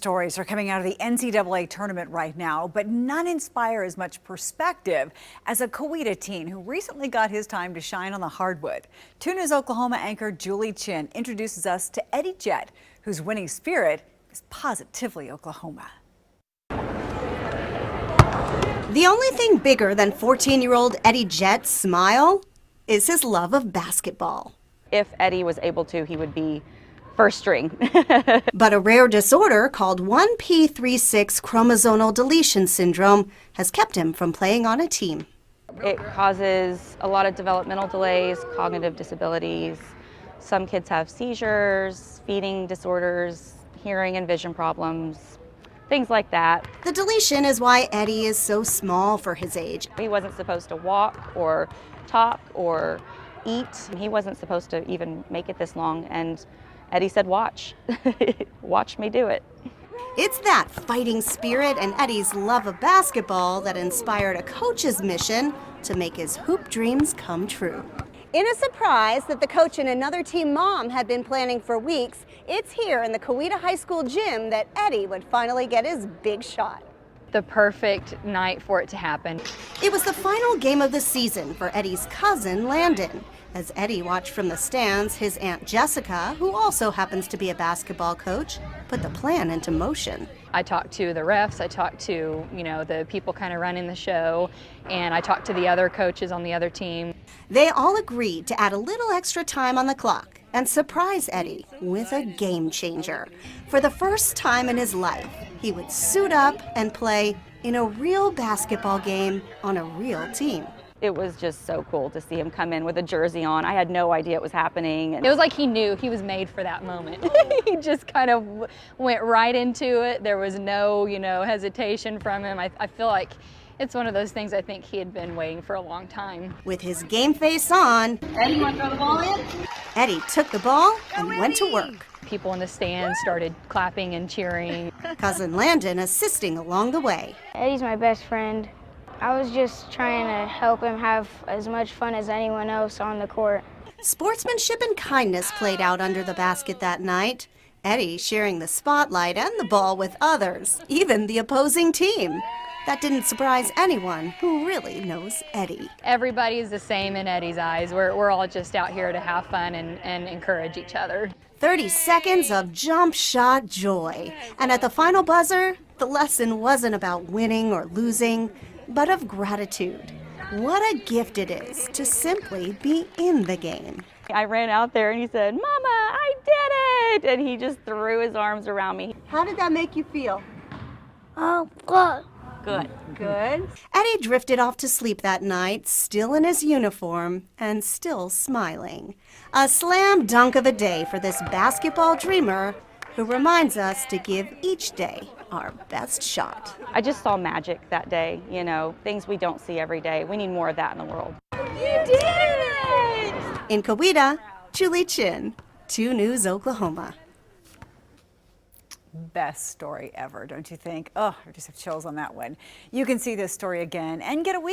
stories are coming out of the NCAA tournament right now, but none inspire as much perspective as a Coweta teen who recently got his time to shine on the hardwood. 2 News Oklahoma anchor Julie Chin introduces us to Eddie Jett, whose winning spirit is positively Oklahoma. The only thing bigger than 14-year-old Eddie Jett's smile is his love of basketball. If Eddie was able to, he would be first string. But a rare disorder called 1p36 chromosomal deletion syndrome has kept him from playing on a team. It causes a lot of developmental delays, cognitive disabilities. Some kids have seizures, feeding disorders, hearing and vision problems, things like that. The deletion is why Eddie is so small for his age. He wasn't supposed to walk or talk or eat. He wasn't supposed to even make it this long, and Eddie said, watch. Watch me do it. It's that fighting spirit and Eddie's love of basketball that inspired a coach's mission to make his hoop dreams come true. In a surprise that the coach and another team mom had been planning for weeks, it's here in the Coweta High School gym that Eddie would finally get his big shot. The perfect night for it to happen. It was the final game of the season for Eddie's cousin, Landon. As Eddie watched from the stands, his Aunt Jessica, who also happens to be a basketball coach, put the plan into motion. I talked to the refs, I talked to, the people kind of running the show, and I talked to the other coaches on the other team. They all agreed to add a little extra time on the clock and surprise Eddie with a game changer. For the first time in his life, he would suit up and play in a real basketball game on a real team. It was just so cool to see him come in with a jersey on. I had no idea it was happening. It was like he knew he was made for that moment. He just kind of went right into it. There was no, hesitation from him. I feel like it's one of those things I think he had been waiting for a long time. With his game face on, Eddie, you want to throw the ball in? Eddie took the ball and went to work. People in the stands started clapping and cheering. Cousin Landon assisting along the way. Eddie's my best friend. I was just trying to help him have as much fun as anyone else on the court. Sportsmanship and kindness played out under the basket that night. Eddie sharing the spotlight and the ball with others, even the opposing team. That didn't surprise anyone who really knows Eddie. Everybody's the same in Eddie's eyes. We're all just out here to have fun and encourage each other. 30 seconds of jump shot joy. And at the final buzzer, the lesson wasn't about winning or losing, but of gratitude. What a gift it is to simply be in the game. I ran out there and he said, "Mama, I did it!" And he just threw his arms around me. How did that make you feel? Oh, good. Good. Good. Eddie drifted off to sleep that night, still in his uniform and still smiling. A slam dunk of a day for this basketball dreamer who reminds us to give each day our best shot. I just saw magic that day, things we don't see every day. We need more of that in the world. You did it! In Coweta, Julie Chin, 2 News Oklahoma. Best story ever, don't you think? Oh, I just have chills on that one. You can see this story again and get a week